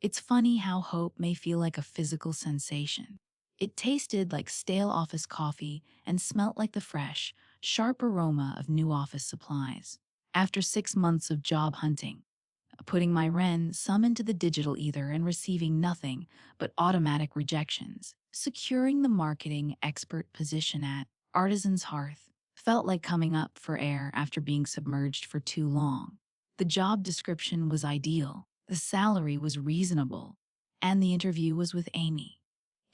It's funny how hope may feel like a physical sensation. It tasted like stale office coffee and smelt like the fresh, sharp aroma of new office supplies. After 6 months of job hunting, putting my sum into the digital ether and receiving nothing but automatic rejections, securing the marketing expert position at Artisan's Hearth felt like coming up for air after being submerged for too long. The job description was ideal, the salary was reasonable, and the interview was with Amy.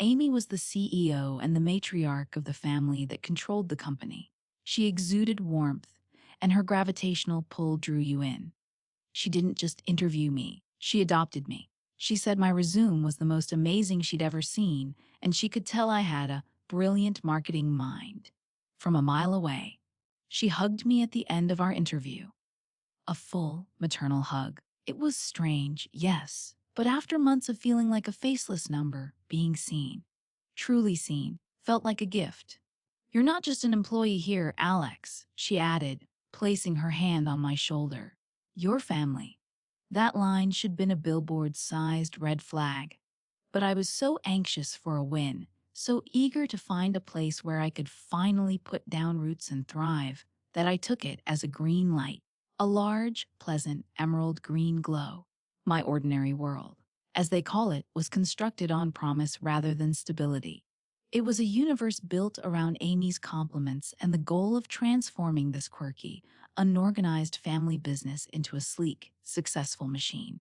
Amy was the CEO and the matriarch of the family that controlled the company. She exuded warmth, and her gravitational pull drew you in. She didn't just interview me, she adopted me. She said my resume was the most amazing she'd ever seen, and she could tell I had a brilliant marketing mind. From a mile away, she hugged me at the end of our interview. A full, maternal hug. It was strange, yes, but after months of feeling like a faceless number, being seen, truly seen, felt like a gift. "You're not just an employee here, Alex," she added, placing her hand on my shoulder. "Your family." That line should have been a billboard-sized red flag. But I was so anxious for a win, so eager to find a place where I could finally put down roots and thrive, that I took it as a green light. A large, pleasant, emerald green glow. My ordinary world, as they call it, was constructed on promise rather than stability. It was a universe built around Amy's compliments and the goal of transforming this quirky, unorganized family business into a sleek, successful machine.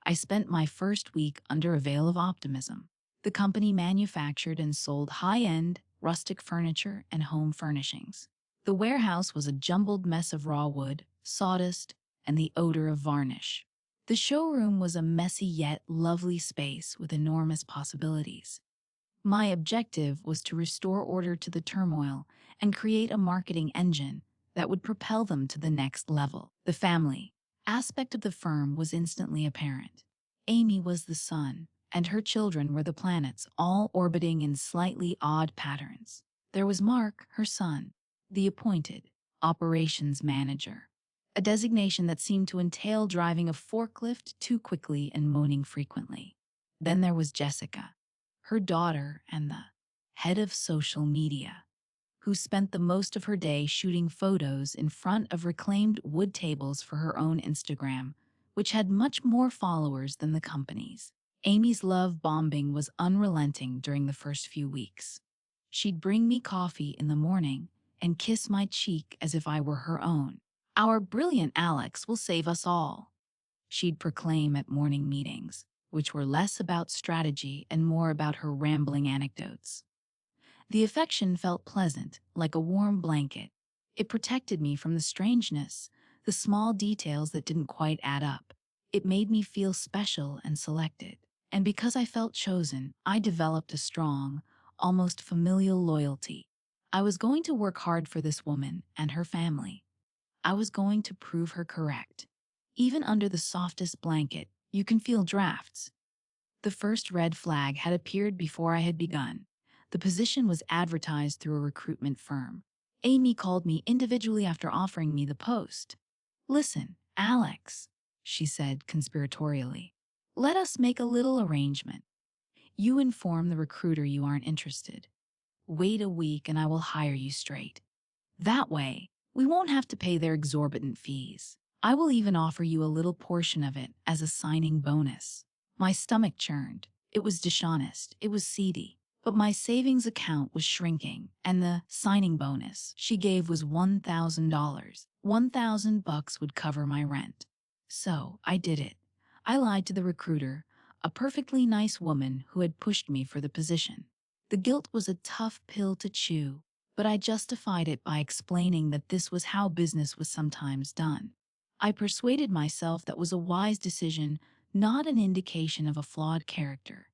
I spent my first week under a veil of optimism. The company manufactured and sold high-end, rustic furniture and home furnishings. The warehouse was a jumbled mess of raw wood, sawdust, and the odor of varnish. The showroom was a messy yet lovely space with enormous possibilities. My objective was to restore order to the turmoil and create a marketing engine that would propel them to the next level. The family aspect of the firm was instantly apparent. Amy was the sun, and her children were the planets, all orbiting in slightly odd patterns. There was Mark, her son, the appointed operations manager, a designation that seemed to entail driving a forklift too quickly and moaning frequently. Then there was Jessica, her daughter and the head of social media, who spent the most of her day shooting photos in front of reclaimed wood tables for her own Instagram, which had much more followers than the company's. Amy's love bombing was unrelenting during the first few weeks. She'd bring me coffee in the morning and kiss my cheek as if I were her own. "Our brilliant Alex will save us all," she'd proclaim at morning meetings, which were less about strategy and more about her rambling anecdotes. The affection felt pleasant, like a warm blanket. It protected me from the strangeness, the small details that didn't quite add up. It made me feel special and selected. And because I felt chosen, I developed a strong, almost familial loyalty. I was going to work hard for this woman and her family. I was going to prove her correct. Even under the softest blanket, you can feel drafts. The first red flag had appeared before I had begun. The position was advertised through a recruitment firm. Amy called me individually after offering me the post. "Listen, Alex," she said conspiratorially. "Let us make a little arrangement. You inform the recruiter you aren't interested. Wait a week and I will hire you straight. That way, we won't have to pay their exorbitant fees. I will even offer you a little portion of it as a signing bonus." My stomach churned. It was dishonest. It was seedy. But my savings account was shrinking, and the signing bonus she gave was $1,000. $1,000 would cover my rent. So I did it. I lied to the recruiter, a perfectly nice woman who had pushed me for the position. The guilt was a tough pill to chew, but I justified it by explaining that this was how business was sometimes done. I persuaded myself that was a wise decision, not an indication of a flawed character.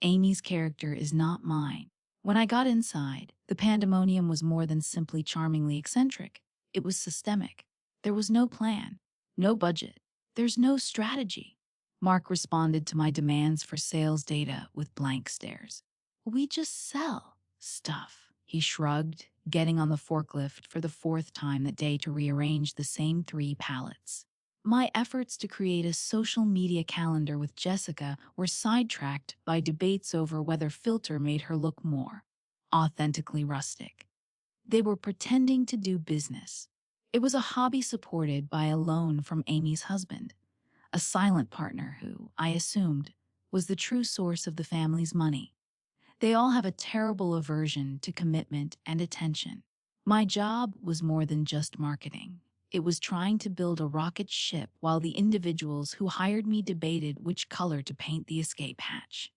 Amy's character is not mine. When I got inside, the pandemonium was more than simply charmingly eccentric. It was systemic. There was no plan, no budget. There's no strategy. Mark responded to my demands for sales data with blank stares. "We just sell stuff," he shrugged, getting on the forklift for the fourth time that day to rearrange the same 3 pallets. My efforts to create a social media calendar with Jessica were sidetracked by debates over whether filter made her look more authentically rustic. They were pretending to do business. It was a hobby supported by a loan from Amy's husband, a silent partner who, I assumed, was the true source of the family's money. They all have a terrible aversion to commitment and attention. My job was more than just marketing. It was trying to build a rocket ship while the individuals who hired me debated which color to paint the escape hatch.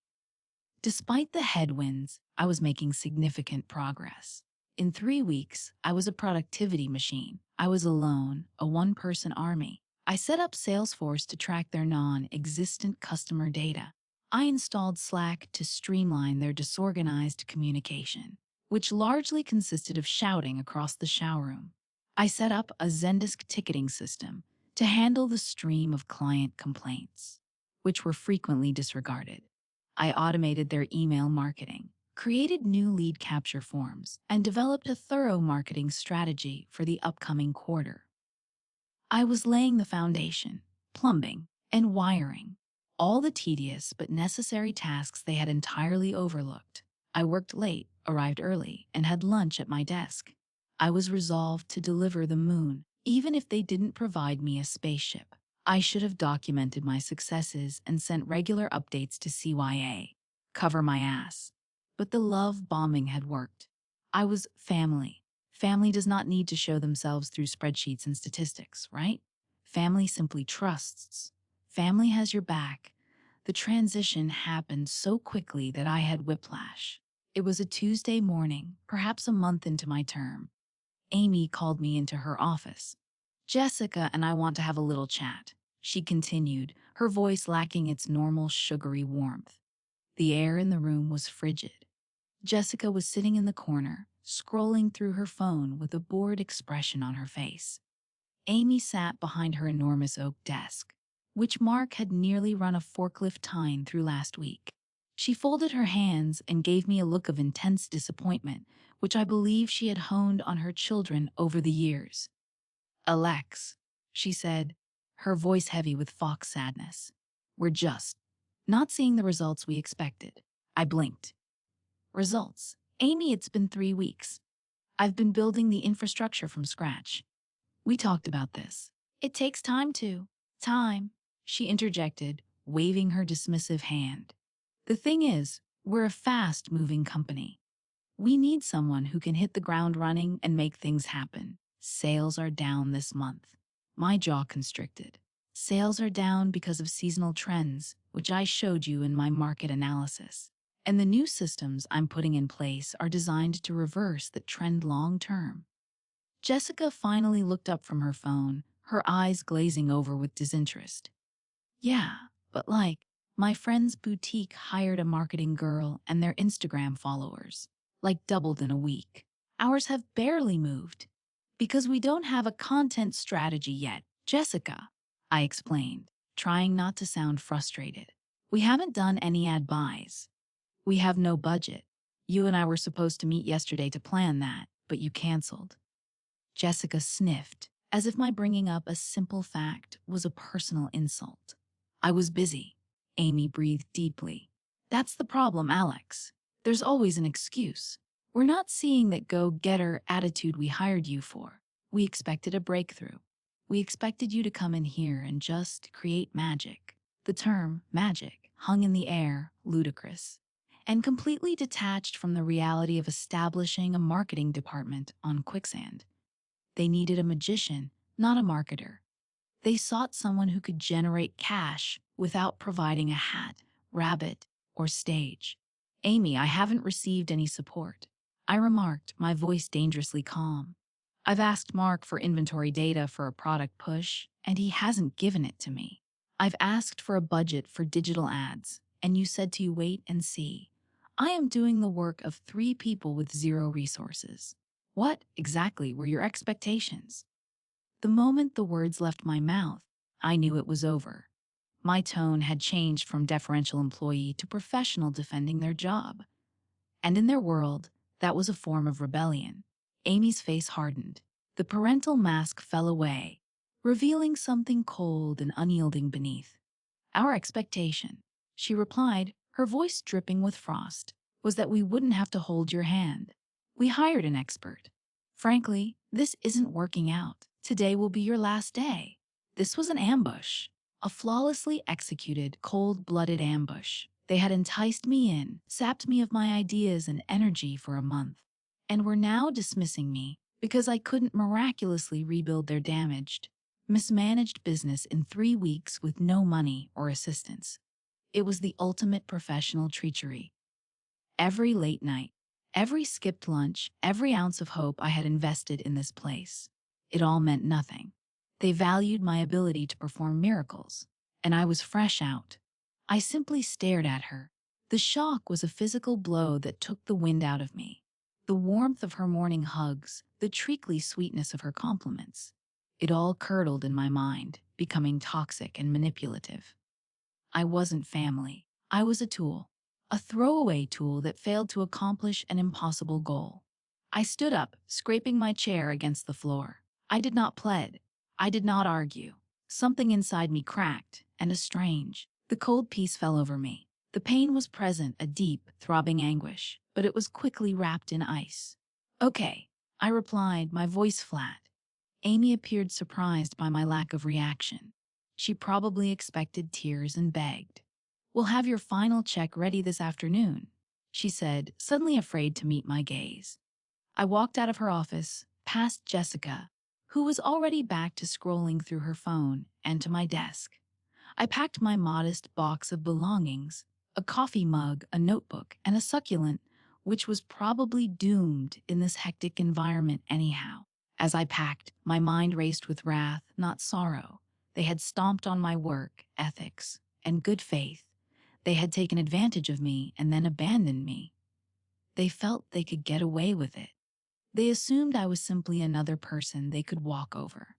Despite the headwinds, I was making significant progress. In 3 weeks, I was a productivity machine. I was alone, a one-person army. I set up Salesforce to track their non-existent customer data. I installed Slack to streamline their disorganized communication, which largely consisted of shouting across the showroom. I set up a Zendesk ticketing system to handle the stream of client complaints, which were frequently disregarded. I automated their email marketing, created new lead capture forms, and developed a thorough marketing strategy for the upcoming quarter. I was laying the foundation, plumbing, and wiring, all the tedious but necessary tasks they had entirely overlooked. I worked late, arrived early, and had lunch at my desk. I was resolved to deliver the moon, even if they didn't provide me a spaceship. I should have documented my successes and sent regular updates to CYA. Cover my ass. But the love bombing had worked. I was family. Family does not need to show themselves through spreadsheets and statistics, right? Family simply trusts. Family has your back. The transition happened so quickly that I had whiplash. It was a Tuesday morning, perhaps a month into my term. Amy called me into her office. "Jessica and I want to have a little chat," she continued, her voice lacking its normal sugary warmth. The air in the room was frigid. Jessica was sitting in the corner, scrolling through her phone with a bored expression on her face. Amy sat behind her enormous oak desk, which Mark had nearly run a forklift tine through last week. She folded her hands and gave me a look of intense disappointment, which I believe she had honed on her children over the years. "Alex," she said, her voice heavy with fox sadness, "we're just not seeing the results we expected." I blinked. "Results? Amy, it's been 3 weeks. I've been building the infrastructure from scratch. We talked about this. It takes time to." "Time," she interjected, waving her dismissive hand. "The thing is, we're a fast-moving company. We need someone who can hit the ground running and make things happen. Sales are down this month." My jaw constricted. Sales are down because of seasonal trends, which I showed you in my market analysis. And the new systems I'm putting in place are designed to reverse that trend long term. Jessica finally looked up from her phone, her eyes glazing over with disinterest. "Yeah, but my friend's boutique hired a marketing girl and their Instagram followers doubled in a week. Ours have barely moved. Because we don't have a content strategy yet, Jessica," I explained, trying not to sound frustrated. "We haven't done any ad buys. We have no budget. You and I were supposed to meet yesterday to plan that, but you canceled." Jessica sniffed, as if my bringing up a simple fact was a personal insult. "I was busy." Amy breathed deeply. "That's the problem, Alex. There's always an excuse. We're not seeing that go-getter attitude we hired you for. We expected a breakthrough. We expected you to come in here and just create magic." The term magic hung in the air, ludicrous, and completely detached from the reality of establishing a marketing department on quicksand. They needed a magician, not a marketer. They sought someone who could generate cash without providing a hat, rabbit, or stage. "Amy, I haven't received any support," I remarked, my voice dangerously calm. "I've asked Mark for inventory data for a product push, and he hasn't given it to me. I've asked for a budget for digital ads, and you said to wait and see. I am doing the work of 3 people with 0 resources. What exactly were your expectations?" The moment the words left my mouth, I knew it was over. My tone had changed from deferential employee to professional defending their job. And in their world, that was a form of rebellion. Amy's face hardened. The parental mask fell away. revealing something cold and unyielding beneath. Our expectation, she replied, her voice dripping with frost, was that we wouldn't have to hold your hand. We hired an expert. Frankly, this isn't working out. Today will be your last day. This was an ambush. A flawlessly executed, cold-blooded ambush. They had enticed me in, sapped me of my ideas and energy for a month, and were now dismissing me because I couldn't miraculously rebuild their damaged, mismanaged business in 3 weeks with no money or assistance. It was the ultimate professional treachery. Every late night, every skipped lunch, every ounce of hope I had invested in this place, it all meant nothing. They valued my ability to perform miracles, and I was fresh out. I simply stared at her. The shock was a physical blow that took the wind out of me. The warmth of her morning hugs, the treacly sweetness of her compliments. It all curdled in my mind, becoming toxic and manipulative. I wasn't family. I was a tool. A throwaway tool that failed to accomplish an impossible goal. I stood up, scraping my chair against the floor. I did not plead. I did not argue. Something inside me cracked, and the cold peace fell over me. The pain was present, a deep, throbbing anguish, but it was quickly wrapped in ice. Okay, I replied, my voice flat. Amy appeared surprised by my lack of reaction. She probably expected tears and begged. "We'll have your final check ready this afternoon," she said, suddenly afraid to meet my gaze. I walked out of her office, past Jessica, who was already back to scrolling through her phone, and to my desk. I packed my modest box of belongings, a coffee mug, a notebook, and a succulent, which was probably doomed in this hectic environment anyhow. As I packed, my mind raced with wrath, not sorrow. They had stomped on my work, ethics, and good faith. They had taken advantage of me and then abandoned me. They felt they could get away with it. They assumed I was simply another person they could walk over.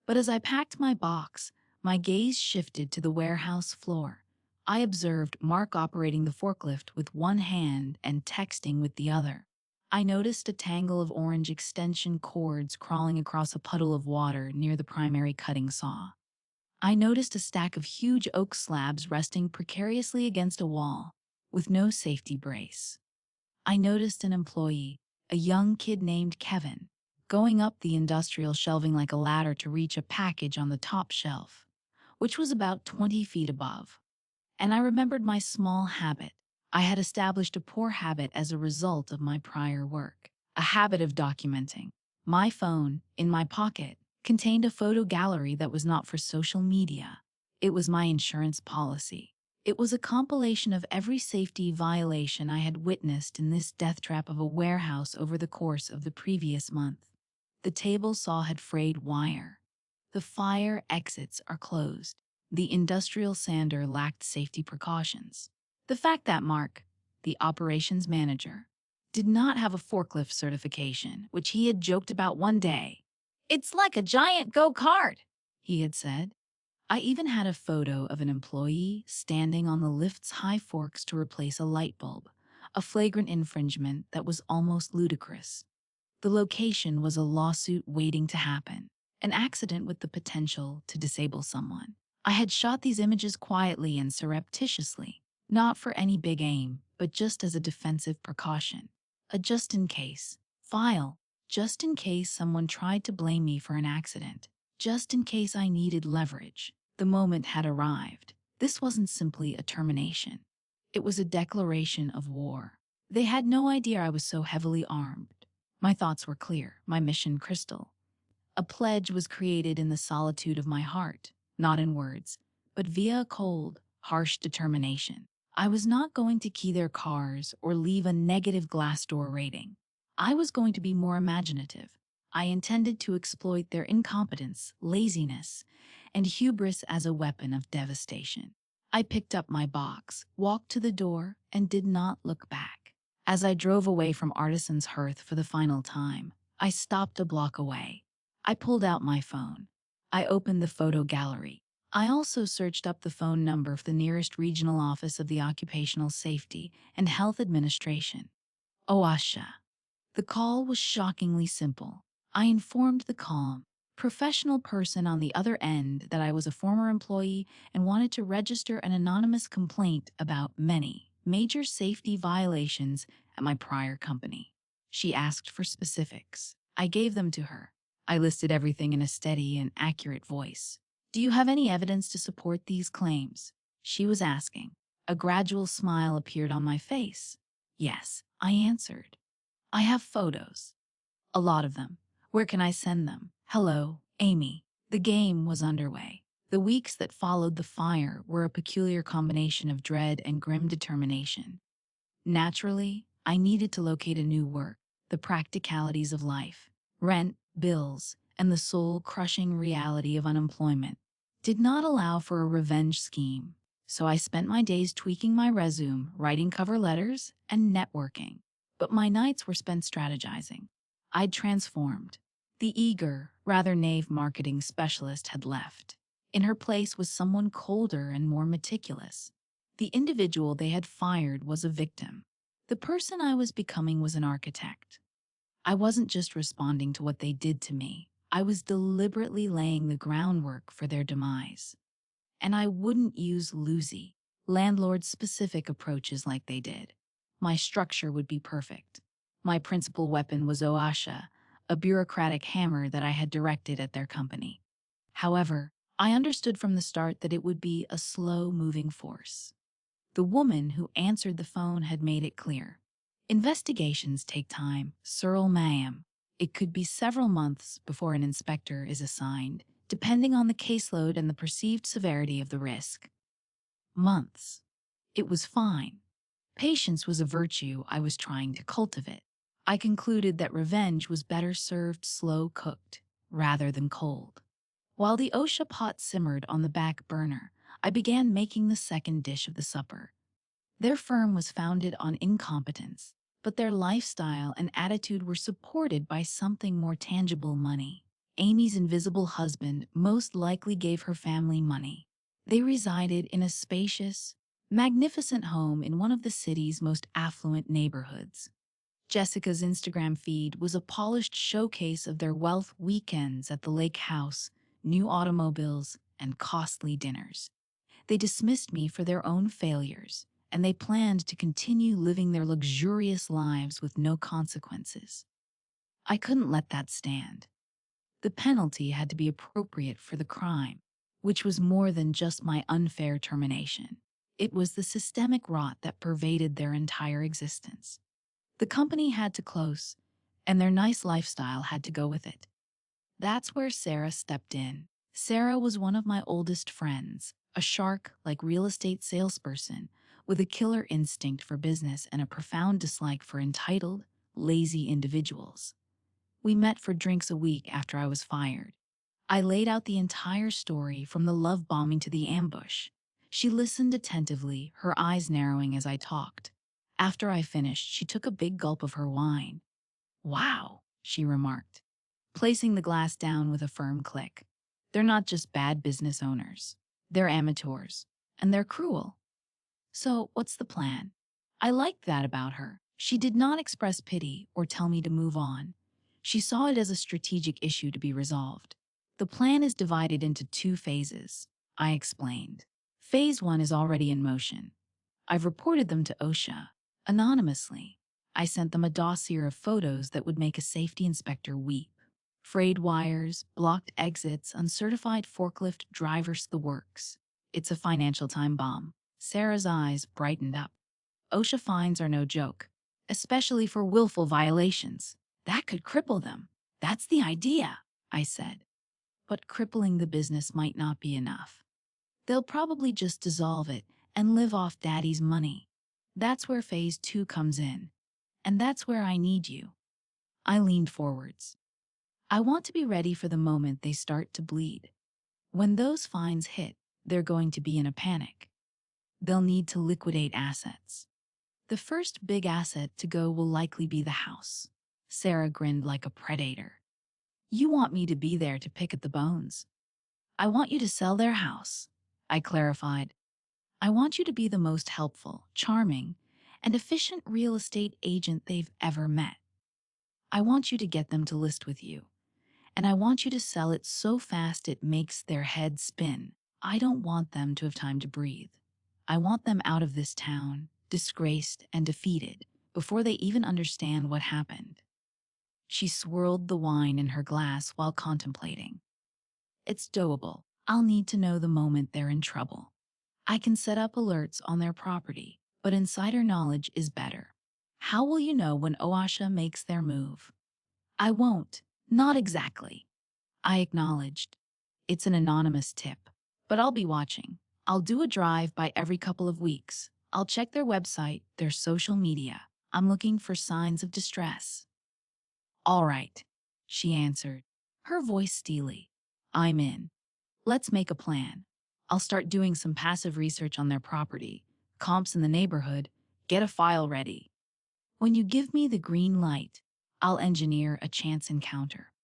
But as I packed my box, my gaze shifted to the warehouse floor. I observed Mark operating the forklift with one hand and texting with the other. I noticed a tangle of orange extension cords crawling across a puddle of water near the primary cutting saw. I noticed a stack of huge oak slabs resting precariously against a wall, with no safety brace. I noticed an employee, a young kid named Kevin, going up the industrial shelving like a ladder to reach a package on the top shelf, which was about 20 feet above. And I remembered my small habit. I had established a poor habit as a result of my prior work, a habit of documenting. My phone, in my pocket, contained a photo gallery that was not for social media. It was my insurance policy. It was a compilation of every safety violation I had witnessed in this death trap of a warehouse over the course of the previous month. The table saw had frayed wire. The fire exits are closed. The industrial sander lacked safety precautions. The fact that Mark, the operations manager, did not have a forklift certification, which he had joked about one day. "It's like a giant go-kart," he had said. I even had a photo of an employee standing on the lift's high forks to replace a light bulb, a flagrant infringement that was almost ludicrous. The location was a lawsuit waiting to happen, an accident with the potential to disable someone. I had shot these images quietly and surreptitiously, not for any big aim, but just as a defensive precaution. A just-in-case file, just in case someone tried to blame me for an accident, just in case I needed leverage. The moment had arrived. This wasn't simply a termination. It was a declaration of war. They had no idea I was so heavily armed. My thoughts were clear, my mission crystal. A pledge was created in the solitude of my heart, not in words, but via a cold, harsh determination. I was not going to key their cars or leave a negative Glassdoor rating. I was going to be more imaginative. I intended to exploit their incompetence, laziness, and hubris as a weapon of devastation. I picked up my box, walked to the door, and did not look back. As I drove away from Artisan's Hearth for the final time, I stopped a block away. I pulled out my phone. I opened the photo gallery. I also searched up the phone number for the nearest regional office of the Occupational Safety and Health Administration. OSHA. The call was shockingly simple. I informed the call. professional person on the other end that I was a former employee and wanted to register an anonymous complaint about many major safety violations at my prior company. She asked for specifics. I gave them to her. I listed everything in a steady and accurate voice. Do you have any evidence to support these claims? She was asking. A gradual smile appeared on my face. Yes, I answered. I have photos. A lot of them. Where can I send them? Hello, Amy. The game was underway. The weeks that followed the fire were a peculiar combination of dread and grim determination. Naturally, I needed to locate a new work, the practicalities of life, rent, bills, and the soul-crushing reality of unemployment did not allow for a revenge scheme. So I spent my days tweaking my resume, writing cover letters, and networking. But my nights were spent strategizing. I'd transformed. The eager, rather naive marketing specialist had left. In her place was someone colder and more meticulous. The individual they had fired was a victim. The person I was becoming was an architect. I wasn't just responding to what they did to me. I was deliberately laying the groundwork for their demise. And I wouldn't use Lucy, landlord-specific approaches like they did. My structure would be perfect. My principal weapon was OASHA, a bureaucratic hammer that I had directed at their company. However, I understood from the start that it would be a slow-moving force. The woman who answered the phone had made it clear. Investigations take time, Cyril Mayhem. It could be several months before an inspector is assigned, depending on the caseload and the perceived severity of the risk. Months. It was fine. Patience was a virtue I was trying to cultivate. I concluded that revenge was better served slow-cooked, rather than cold. While the OSHA pot simmered on the back burner, I began making the second dish of the supper. Their firm was founded on incompetence, but their lifestyle and attitude were supported by something more tangible: money. Amy's invisible husband most likely gave her family money. They resided in a spacious, magnificent home in one of the city's most affluent neighborhoods. Jessica's Instagram feed was a polished showcase of their wealth: weekends at the lake house, new automobiles, and costly dinners. They dismissed me for their own failures, and they planned to continue living their luxurious lives with no consequences. I couldn't let that stand. The penalty had to be appropriate for the crime, which was more than just my unfair termination. It was the systemic rot that pervaded their entire existence. The company had to close, and their nice lifestyle had to go with it. That's where Sarah stepped in. Sarah was one of my oldest friends, a shark-like real estate salesperson with a killer instinct for business and a profound dislike for entitled, lazy individuals. We met for drinks a week after I was fired. I laid out the entire story from the love bombing to the ambush. She listened attentively, her eyes narrowing as I talked. After I finished, she took a big gulp of her wine. "Wow," she remarked, placing the glass down with a firm click. "They're not just bad business owners. They're amateurs. And they're cruel. So, what's the plan?" I liked that about her. She did not express pity or tell me to move on. She saw it as a strategic issue to be resolved. "The plan is divided into 2 phases, I explained. Phase 1 is already in motion. I've reported them to OSHA, anonymously. I sent them a dossier of photos that would make a safety inspector weep. Frayed wires, blocked exits, uncertified forklift drivers, the works. It's a financial time bomb." Sarah's eyes brightened up. "OSHA fines are no joke, especially for willful violations. That could cripple them." "That's the idea," I said. "But crippling the business might not be enough. They'll probably just dissolve it and live off daddy's money. That's where phase 2 comes in. And that's where I need you." I leaned forwards. "I want to be ready for the moment they start to bleed. When those fines hit, they're going to be in a panic. They'll need to liquidate assets. The first big asset to go will likely be the house." Sarah grinned like a predator. "You want me to be there to pick at the bones?" "I want you to sell their house," I clarified. "I want you to be the most helpful, charming, and efficient real estate agent they've ever met. I want you to get them to list with you. and I want you to sell it so fast it makes their head spin. I don't want them to have time to breathe. I want them out of this town, disgraced and defeated, before they even understand what happened." She swirled the wine in her glass while contemplating. "It's doable. I'll need to know the moment they're in trouble. I can set up alerts on their property, but insider knowledge is better. How will you know when OASHA makes their move?" "I won't. Not exactly," I acknowledged. "It's an anonymous tip, but I'll be watching. I'll do a drive-by every couple of weeks. I'll check their website, their social media. I'm looking for signs of distress." "All right," she answered, her voice steely. "I'm in. Let's make a plan. I'll start doing some passive research on their property, comps in the neighborhood, get a file ready. When you give me the green light, I'll engineer a chance encounter.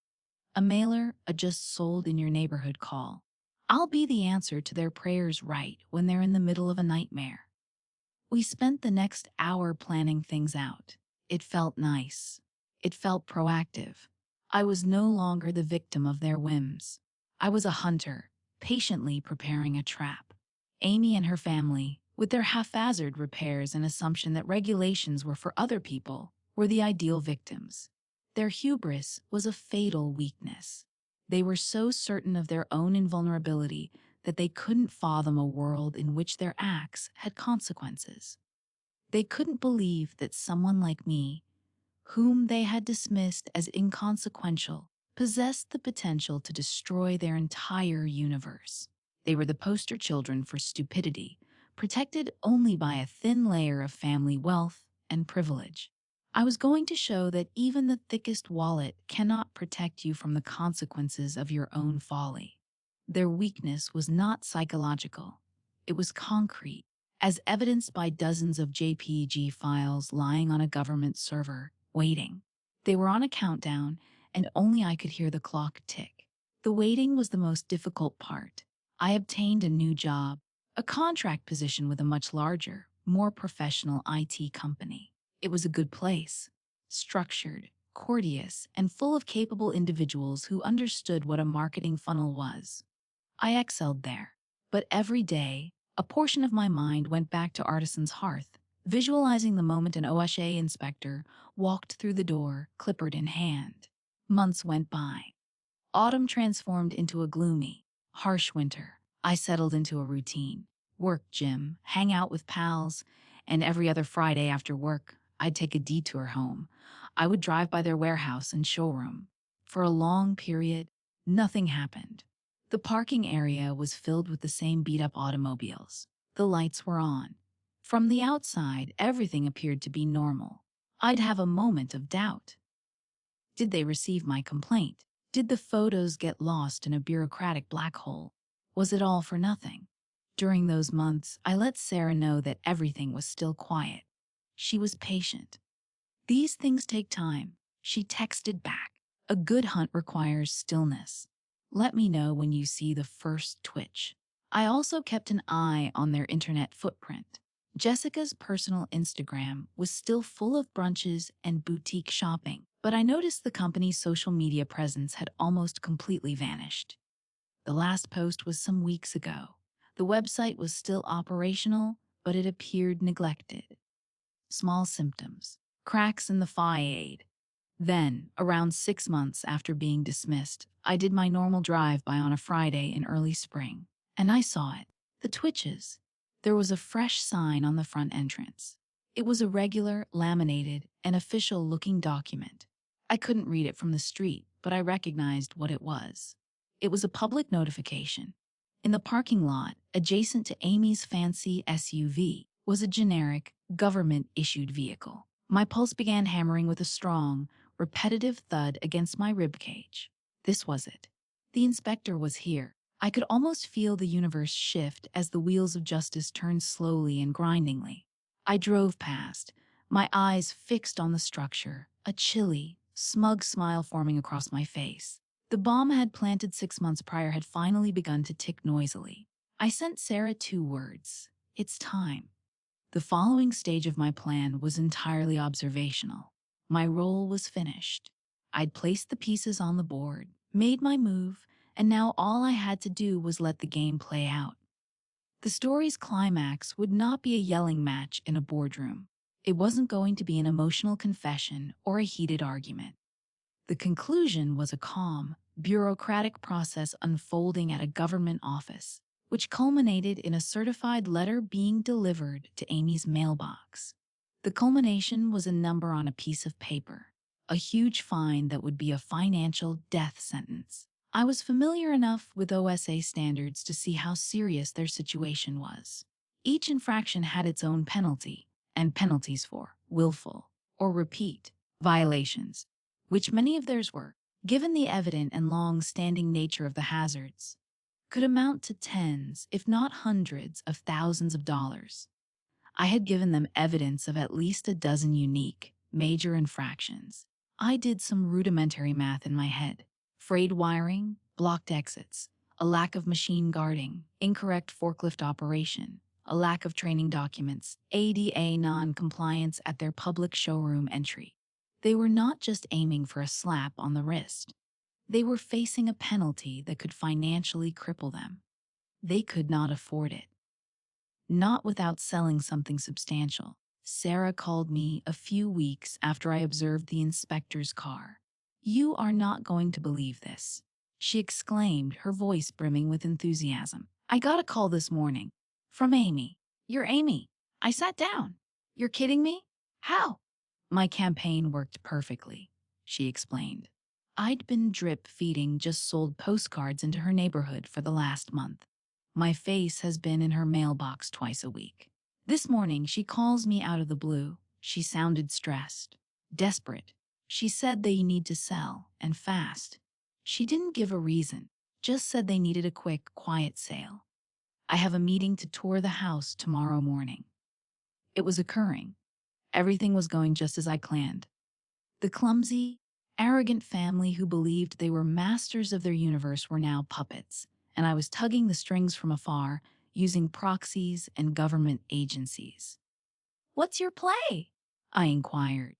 A mailer, a just sold in your neighborhood call. I'll be the answer to their prayers right when they're in the middle of a nightmare." We spent the next hour planning things out. It felt nice. It felt proactive. I was no longer the victim of their whims. I was a hunter, patiently preparing a trap. Amy and her family, with their haphazard repairs and assumption that regulations were for other people, were the ideal victims. Their hubris was a fatal weakness. They were so certain of their own invulnerability that they couldn't fathom a world in which their acts had consequences. They couldn't believe that someone like me, whom they had dismissed as inconsequential, possessed the potential to destroy their entire universe. They were the poster children for stupidity, protected only by a thin layer of family wealth and privilege. I was going to show that even the thickest wallet cannot protect you from the consequences of your own folly. Their weakness was not psychological. It was concrete, as evidenced by dozens of JPG files lying on a government server, waiting. They were on a countdown, and only I could hear the clock tick. The waiting was the most difficult part. I obtained a new job, a contract position with a much larger, more professional IT company. It was a good place, structured, courteous, and full of capable individuals who understood what a marketing funnel was. I excelled there, but every day, a portion of my mind went back to Artisan's hearth, visualizing the moment an OSHA inspector walked through the door, clipboard in hand. Months went by. Autumn transformed into a gloomy, harsh winter. I settled into a routine. Work, gym, hang out with pals, and every other Friday after work, I'd take a detour home. I would drive by their warehouse and showroom. For a long period, nothing happened. The parking area was filled with the same beat-up automobiles. The lights were on. From the outside, everything appeared to be normal. I'd have a moment of doubt. Did they receive my complaint? Did the photos get lost in a bureaucratic black hole? Was it all for nothing? During those months, I let Sarah know that everything was still quiet. She was patient. "These things take time," she texted back. "A good hunt requires stillness. Let me know when you see the first twitch." I also kept an eye on their internet footprint. Jessica's personal Instagram was still full of brunches and boutique shopping, but I noticed the company's social media presence had almost completely vanished. The last post was some weeks ago. The website was still operational, but it appeared neglected. Small symptoms, cracks in the facade. Then, around 6 months after being dismissed, I did my normal drive-by on a Friday in early spring, and I saw it. The twitches. There was a fresh sign on the front entrance. It was a regular, laminated, and official-looking document. I couldn't read it from the street, but I recognized what it was. It was a public notification. In the parking lot, adjacent to Amy's fancy SUV, was a generic, government-issued vehicle. My pulse began hammering with a strong, repetitive thud against my ribcage. This was it. The inspector was here. I could almost feel the universe shift as the wheels of justice turned slowly and grindingly. I drove past, my eyes fixed on the structure, a chilly, smug smile forming across my face. The bomb I had planted 6 months prior had finally begun to tick noisily. I sent Sarah 2 words. It's time. The following stage of my plan was entirely observational. My role was finished. I'd placed the pieces on the board. made my move, and now all I had to do was let the game play out. The story's climax would not be a yelling match in a boardroom. It wasn't going to be an emotional confession or a heated argument. The conclusion was a calm, bureaucratic process unfolding at a government office, which culminated in a certified letter being delivered to Amy's mailbox. The culmination was a number on a piece of paper, a huge fine that would be a financial death sentence. I was familiar enough with OSA standards to see how serious their situation was. Each infraction had its own penalty, and penalties for willful or repeat violations, which many of theirs were, given the evident and long-standing nature of the hazards, could amount to tens, if not hundreds, of thousands of dollars. I had given them evidence of at least a dozen unique, major infractions. I did some rudimentary math in my head. Frayed wiring, blocked exits, a lack of machine guarding, incorrect forklift operation, a lack of training documents, ADA non-compliance at their public showroom entry. They were not just aiming for a slap on the wrist. They were facing a penalty that could financially cripple them. They could not afford it. Not without selling something substantial. Sarah called me a few weeks after I observed the inspector's car. "You are not going to believe this," she exclaimed, her voice brimming with enthusiasm. "I got a call this morning. From Amy. You're Amy." I sat down. "You're kidding me? How?" "My campaign worked perfectly," she explained. I'd been drip-feeding just sold postcards into her neighborhood for the last month. My face has been in her mailbox twice a week. This morning, she calls me out of the blue. She sounded stressed, desperate. She said they need to sell, and fast. She didn't give a reason, just said they needed a quick, quiet sale. "I have a meeting to tour the house tomorrow morning." It was occurring. Everything was going just as I planned. The clumsy, arrogant family who believed they were masters of their universe were now puppets, and I was tugging the strings from afar, using proxies and government agencies. "What's your play?" I inquired.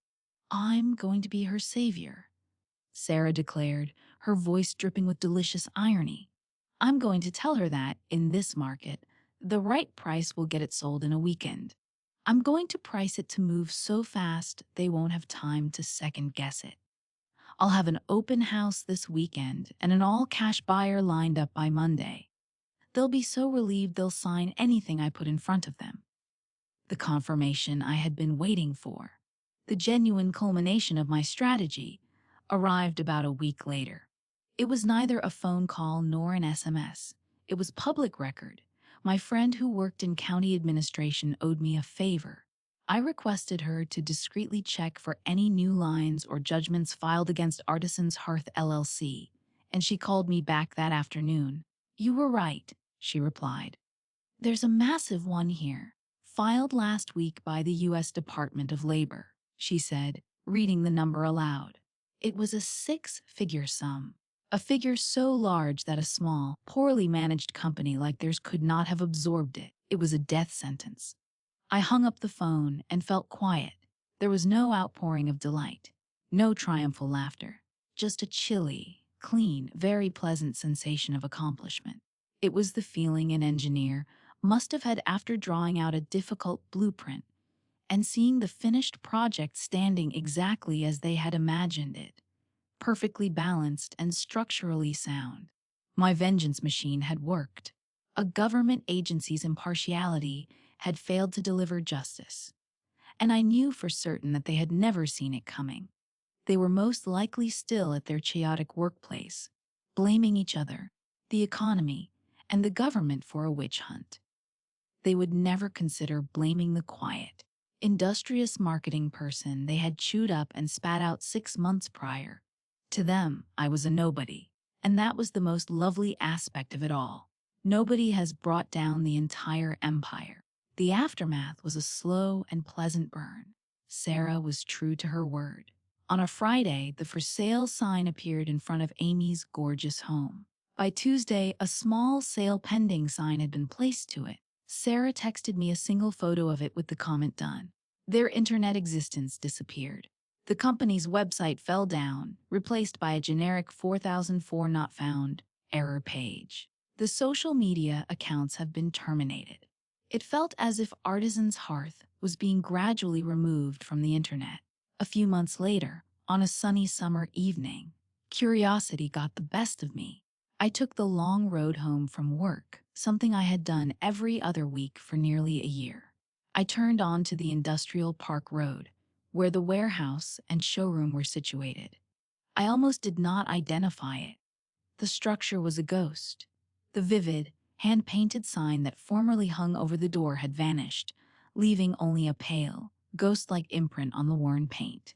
"I'm going to be her savior," Sarah declared, her voice dripping with delicious irony. "I'm going to tell her that, in this market, the right price will get it sold in a weekend. I'm going to price it to move so fast they won't have time to second-guess it. I'll have an open house this weekend and an all-cash buyer lined up by Monday. They'll be so relieved they'll sign anything I put in front of them." The confirmation I had been waiting for, the genuine culmination of my strategy, arrived about a week later. It was neither a phone call nor an SMS. It was public record. My friend who worked in county administration owed me a favor. I requested her to discreetly check for any new lines or judgments filed against Artisans Hearth LLC, and she called me back that afternoon. "You were right," she replied. "There's a massive one here, filed last week by the U.S. Department of Labor," she said, reading the number aloud. It was a six-figure sum, a figure so large that a small, poorly managed company like theirs could not have absorbed it. It was a death sentence. I hung up the phone and felt quiet. There was no outpouring of delight, no triumphal laughter, just a chilly, clean, very pleasant sensation of accomplishment. It was the feeling an engineer must have had after drawing out a difficult blueprint and seeing the finished project standing exactly as they had imagined it, perfectly balanced and structurally sound. My vengeance machine had worked. A government agency's impartiality had failed to deliver justice, and I knew for certain that they had never seen it coming. They were most likely still at their chaotic workplace, blaming each other, the economy, and the government for a witch hunt. They would never consider blaming the quiet, industrious marketing person they had chewed up and spat out 6 months prior. To them, I was a nobody, and that was the most lovely aspect of it all. Nobody has brought down the entire empire. The aftermath was a slow and pleasant burn. Sarah was true to her word. On a Friday, the for sale sign appeared in front of Amy's gorgeous home. By Tuesday, a small sale pending sign had been placed to it. Sarah texted me a single photo of it with the comment "done." Their internet existence disappeared. The company's website fell down, replaced by a generic 4004 not found error page. The social media accounts have been terminated. It felt as if Artisan's hearth was being gradually removed from the internet. A few months later, on a sunny summer evening, curiosity got the best of me. I took the long road home from work, something I had done every other week for nearly a year. I turned onto the Industrial Park Road, where the warehouse and showroom were situated. I almost did not identify it. The structure was a ghost. The vivid, hand-painted sign that formerly hung over the door had vanished, leaving only a pale, ghost-like imprint on the worn paint.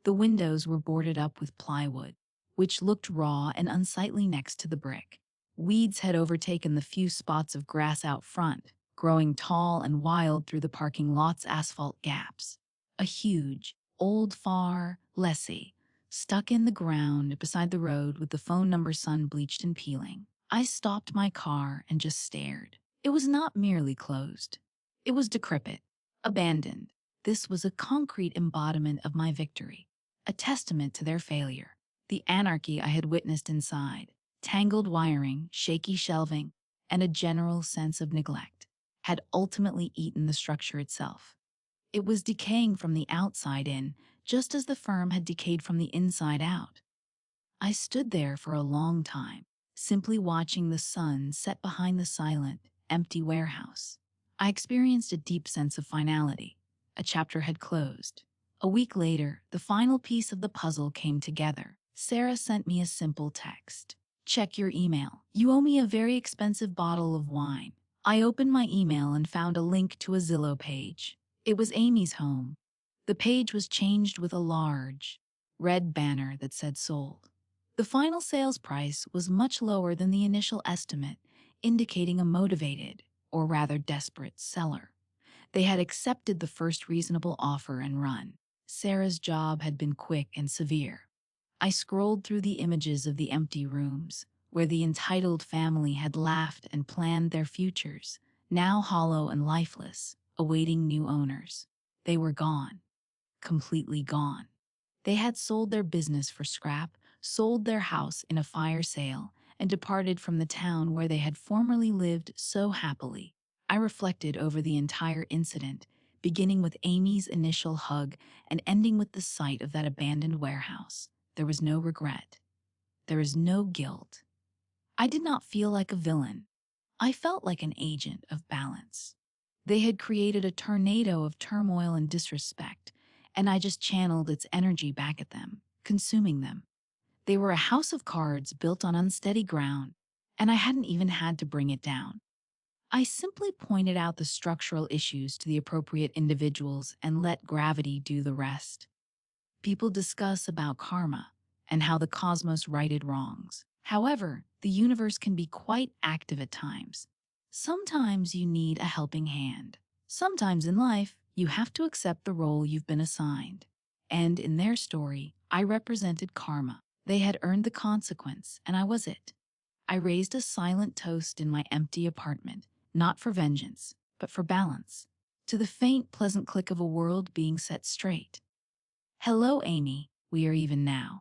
The windows were boarded up with plywood, which looked raw and unsightly next to the brick. Weeds had overtaken the few spots of grass out front, growing tall and wild through the parking lot's asphalt gaps. A huge, old phare lessee stuck in the ground beside the road with the phone number sun-bleached and peeling. I stopped my car and just stared. It was not merely closed. It was decrepit, abandoned. This was a concrete embodiment of my victory, a testament to their failure. The anarchy I had witnessed inside, tangled wiring, shaky shelving, and a general sense of neglect, had ultimately eaten the structure itself. It was decaying from the outside in, just as the firm had decayed from the inside out. I stood there for a long time, simply watching the sun set behind the silent, empty warehouse. I experienced a deep sense of finality. A chapter had closed. A week later, the final piece of the puzzle came together. Sarah sent me a simple text. "Check your email. You owe me a very expensive bottle of wine." I opened my email and found a link to a Zillow page. It was Amy's home. The page was changed with a large, red banner that said sold. The final sales price was much lower than the initial estimate, indicating a motivated, or rather desperate, seller. They had accepted the first reasonable offer and run. Sarah's job had been quick and severe. I scrolled through the images of the empty rooms, where the entitled family had laughed and planned their futures, now hollow and lifeless, awaiting new owners. They were gone. Completely gone. They had sold their business for scrap, sold their house in a fire sale, and departed from the town where they had formerly lived so happily. I reflected over the entire incident, beginning with Amy's initial hug and ending with the sight of that abandoned warehouse. There was no regret. There was no guilt. I did not feel like a villain. I felt like an agent of balance. They had created a tornado of turmoil and disrespect, and I just channeled its energy back at them, consuming them. They were a house of cards built on unsteady ground, and I hadn't even had to bring it down. I simply pointed out the structural issues to the appropriate individuals and let gravity do the rest. People discuss about karma and how the cosmos righted wrongs. However, the universe can be quite active at times. Sometimes you need a helping hand. Sometimes in life, you have to accept the role you've been assigned. And in their story, I represented karma. They had earned the consequence, and I was it. I raised a silent toast in my empty apartment, not for vengeance, but for balance, to the faint, pleasant click of a world being set straight. "Hello, Amy. We are even now."